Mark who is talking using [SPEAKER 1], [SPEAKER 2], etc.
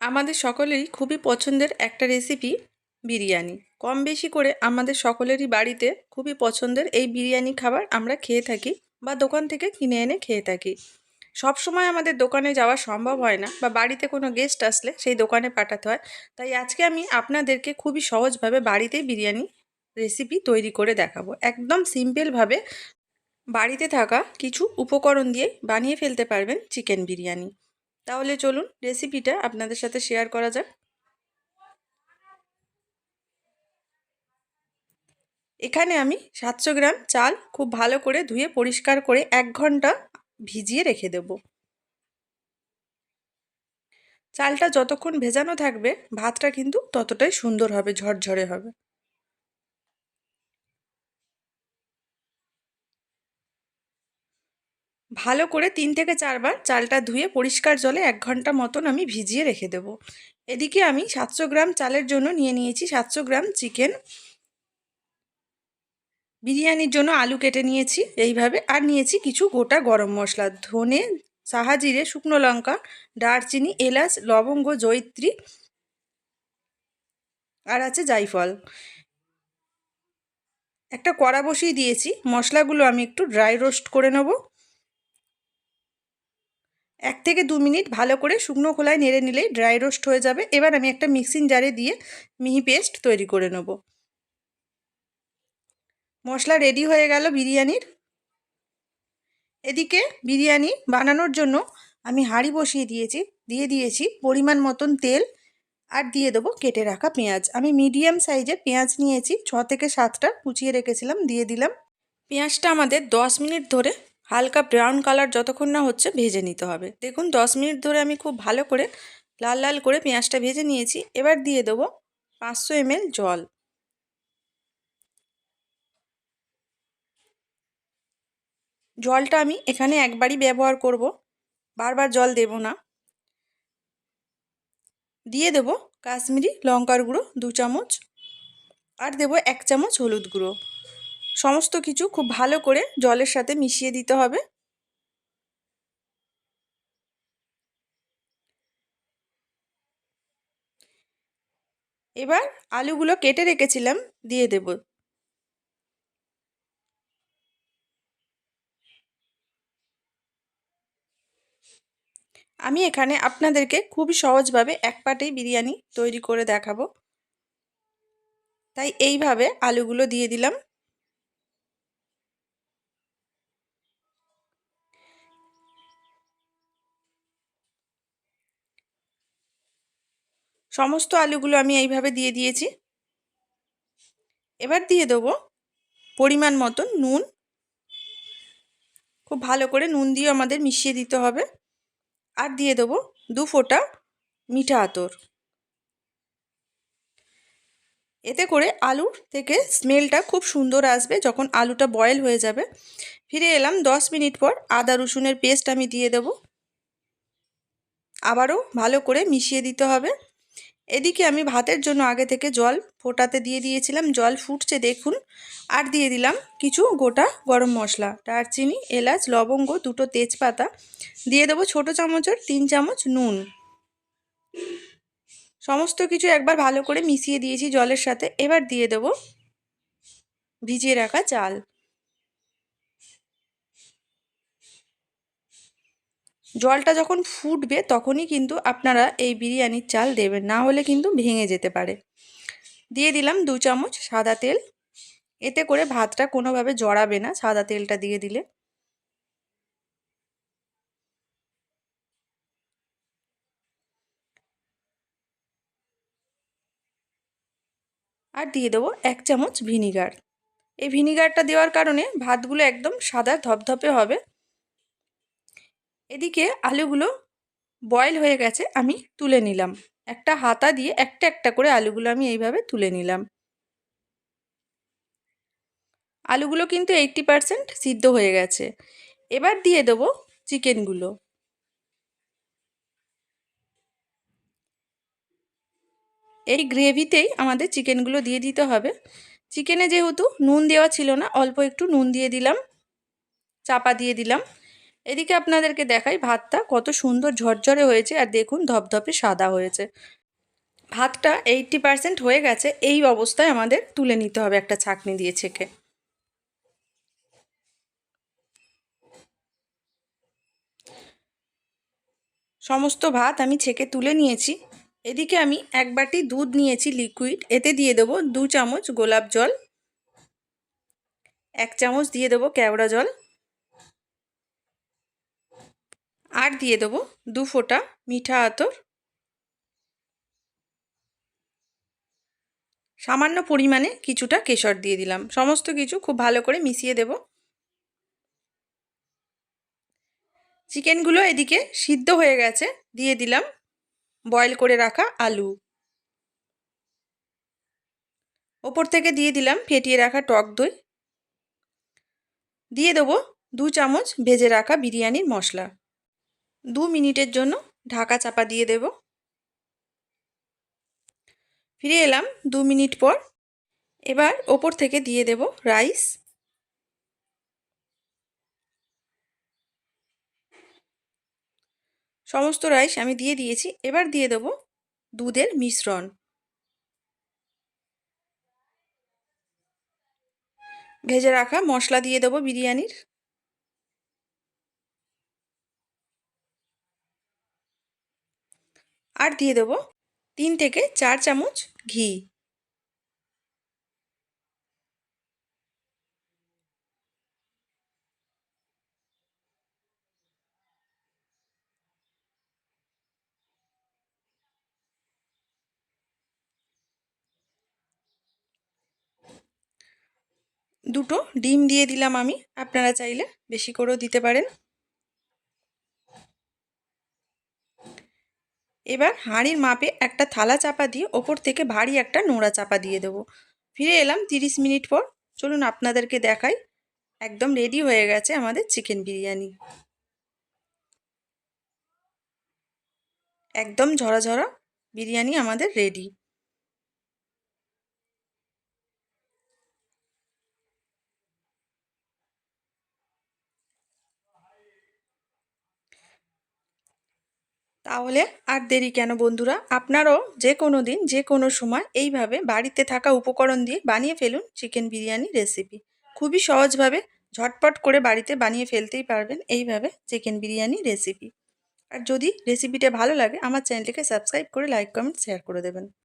[SPEAKER 1] আমাদের সকলেরই খুবই পছন্দের একটা রেসিপি বিরিয়ানি। কম বেশি করে আমাদের সকলেরই বাড়িতে খুবই পছন্দের এই বিরিয়ানি খাবার আমরা খেয়ে থাকি বা দোকান থেকে কিনে এনে খেয়ে থাকি। সব সময় আমাদের দোকানে যাওয়া সম্ভব হয় না বা বাড়িতে কোনো গেস্ট আসলে সেই দোকানে পাঠাতে হয়। তাই আজকে আমি আপনাদেরকে খুবই সহজভাবে বাড়িতেই বিরিয়ানি রেসিপি তৈরি করে দেখাবো। একদম সিম্পলভাবে বাড়িতে থাকা কিছু উপকরণ দিয়ে বানিয়ে ফেলতে পারবেন চিকেন বিরিয়ানি। তাহলে চলুন রেসিপিটা আপনাদের সাথে শেয়ার করা যাক। এখানে আমি 700 গ্রাম চাল খুব ভালো করে ধুয়ে পরিষ্কার করে 1 ঘন্টা ভিজিয়ে রেখে দেব। চালটা যতক্ষণ ভেজানো থাকবে ভাতটা কিন্তু ততটাই সুন্দর হবে, ঝরঝরে হবে। ভালো করে 3 থেকে 4 বার চালটা ধুয়ে পরিষ্কার জলে 1 ঘন্টা মতন আমি ভিজিয়ে রেখে দেব। এদিকে আমি 700 গ্রাম চালের জন্য নিয়ে নিয়েছি 700 গ্রাম চিকেন। বিরিয়ানির জন্য আলু কেটে নিয়েছি এইভাবে, আর নিয়েছি কিছু গোটা গরম মশলা, ধনে, সাহা জিরে, শুকনো লঙ্কা, দারচিনি, এলাচ, লবঙ্গ, জয়িত্রী, আর আছে জায়ফল। একটা কড়া বসিয়ে দিয়েছি, মশলাগুলো আমি একটু ড্রাই রোস্ট করে নেব। 1 থেকে 2 মিনিট ভালো করে শুকনো খোলায় নেড়ে নিলেই ড্রাই রোস্ট হয়ে যাবে। এবার আমি একটা মিক্সিং জারে দিয়ে মিহি পেস্ট তৈরি করে নেব। মশলা রেডি হয়ে গেল বিরিয়ানির। এদিকে বিরিয়ানি বানানোর জন্য আমি হাঁড়ি বসিয়ে দিয়ে দিয়েছি পরিমাণ মতন তেল, আর দিয়ে দেবো কেটে রাখা পেঁয়াজ। আমি মিডিয়াম সাইজের পেঁয়াজ নিয়েছি, 6 থেকে 7টা কুচিয়ে রেখেছিলাম, দিয়ে দিলাম। পেঁয়াজটা আমাদের 10 মিনিট ধরে হালকা ব্রাউন কালার যতক্ষণ না হচ্ছে ভেজে নিতে হবে। দেখুন 10 মিনিট ধরে আমি খুব ভালো করে লাল লাল করে পেঁয়াজটা ভেজে নিয়েছি। এবার দিয়ে দেবো 500 ml জল। জলটা আমি এখানে একবারই ব্যবহার করব, বারবার জল দেব না। দিয়ে দেব কাশ্মীরি লঙ্কার গুঁড়ো 2 চামচ, আর দেব 1 চামচ হলুদ গুঁড়ো। সমস্ত কিছু খুব ভালো করে জলের সাথে মিশিয়ে দিতে হবে। এবার আলুগুলো কেটে রেখেছিলাম দিয়ে দেব। আমি এখানে আপনাদেরকে খুবই সহজভাবে এক পাটেই বিরিয়ানি তৈরি করে দেখাবো, তাই এইভাবে আলুগুলো দিয়ে দিলাম। সমস্ত আলুগুলো আমি এইভাবে দিয়ে দিয়েছি। এবার দিয়ে দেবো পরিমাণ মতন নুন। খুব ভালো করে নুন দিয়ে আমাদের মিশিয়ে দিতে হবে। আর দিয়ে দেবো 2 ফোঁটা মিঠা আতর। এতে করে আলুর থেকে স্মেলটা খুব সুন্দর আসবে যখন আলুটা বয়েল হয়ে যাবে। ফিরে এলাম 10 মিনিট পর। আদা রসুনের পেস্ট আমি দিয়ে দেব। আবারও ভালো করে মিশিয়ে দিতে হবে। এদিকে আমি ভাতের জন্য আগে থেকে জল ফোটাতে দিয়ে দিয়েছিলাম, জল ফুটছে দেখুন। আর দিয়ে দিলাম কিছু গোটা গরম মশলা, দারচিনি, এলাচ, লবঙ্গ, 2টো তেজপাতা। দিয়ে দেবো ছোটো চামচের 3 চামচ নুন। সমস্ত কিছু একবার ভালো করে মিশিয়ে দিয়েছি জলের সাথে। এবার দিয়ে দেবো ভিজিয়ে রাখা চাল। জলটা যখন ফুটবে তখনই কিন্তু আপনারা এই বিরিয়ানির চাল দেবেন, না হলে কিন্তু ভেঙে যেতে পারে। দিয়ে দিলাম 2 চামচ সাদা তেল। এতে করে ভাতটা কোনোভাবে জড়াবে না সাদা তেলটা দিয়ে দিলে। আর দিয়ে দেবো 1 চামচ ভিনিগার। এই ভিনিগারটা দেওয়ার কারণে ভাতগুলো একদম সাদা ধপধপে হবে। এদিকে আলুগুলো বয়েল হয়ে গেছে, আমি তুলে নিলাম। একটা হাতা দিয়ে একটা একটা করে আলুগুলো আমি এইভাবে তুলে নিলাম। আলুগুলো কিন্তু 80% সিদ্ধ হয়ে গেছে। এবার দিয়ে দেবো চিকেনগুলো। এই গ্রেভিতেই আমাদের চিকেনগুলো দিয়ে দিতে হবে। চিকেনে যেহেতু নুন দেওয়া ছিল না, অল্প একটু নুন দিয়ে দিলাম, চাপা দিয়ে দিলাম। এদিকে আপনাদেরকে দেখাই ভাতটা কত সুন্দর ঝরঝরে হয়েছে, আর দেখুন ধপধপে সাদা হয়েছে। ভাতটা 80% হয়ে গেছে। এই অবস্থায় আমাদের তুলে নিতে হবে একটা ছাঁকনি দিয়ে ছেঁকে। সমস্ত ভাত আমি ছেঁকে তুলে নিয়েছি। এদিকে আমি এক বাটি দুধ নিয়েছি লিকুইড, এতে দিয়ে দেবো 2 চামচ গোলাপ জল, 1 চামচ দিয়ে দেবো কেওড়া জল, আর দিয়ে দেবো 2 ফোঁটা মিঠা আতর, সামান্য পরিমাণে কিছুটা কেশর দিয়ে দিলাম। সমস্ত কিছু খুব ভালো করে মিশিয়ে দেব। চিকেনগুলো এদিকে সিদ্ধ হয়ে গেছে, দিয়ে দিলাম বয়েল করে রাখা আলু। ওপর থেকে দিয়ে দিলাম ফেটিয়ে রাখা টক দই, দিয়ে দেবো 2 চামচ ভেজে রাখা বিরিয়ানির মশলা। 2 মিনিটের জন্য ঢাকা চাপা দিয়ে দেব। ফিরে এলাম 2 মিনিট পর। এবার ওপর থেকে দিয়ে দেব রাইস। সমস্ত রাইস আমি দিয়ে দিয়েছি। এবার দিয়ে দেব দুধের মিশ্রণ, ভেজে রাখা মশলা দিয়ে দেবো বিরিয়ানির, আর দিয়ে দেবো 3 থেকে 4 চামচ ঘি। দুটো ডিম দিয়ে দিলাম আমি, আপনারা চাইলে বেশি করেও দিতে পারেন। এবার হাঁড়ির মাপে একটা থালা চাপা দিয়ে ওপর থেকে ভারী একটা নোড়া চাপা দিয়ে দেবো। ফিরে এলাম 30 মিনিট পর। চলুন আপনাদেরকে দেখাই। একদম রেডি হয়ে গেছে আমাদের চিকেন বিরিয়ানি। একদম ঝরা ঝরা বিরিয়ানি আমাদের রেডি। তাহলে আর দেরি কেন বন্ধুরা, আপনারাও যে কোনো দিন যে কোনো সময় এইভাবে বাড়িতে থাকা উপকরণ দিয়ে বানিয়ে ফেলুন চিকেন বিরিয়ানি রেসিপি। খুবই সহজভাবে ঝটপট করে বাড়িতে বানিয়ে ফেলতেই পারবেন এইভাবে চিকেন বিরিয়ানি রেসিপি। আর যদি রেসিপিটা ভালো লাগে আমার চ্যানেলটিকে সাবস্ক্রাইব করে লাইক কমেন্ট শেয়ার করে দেবেন।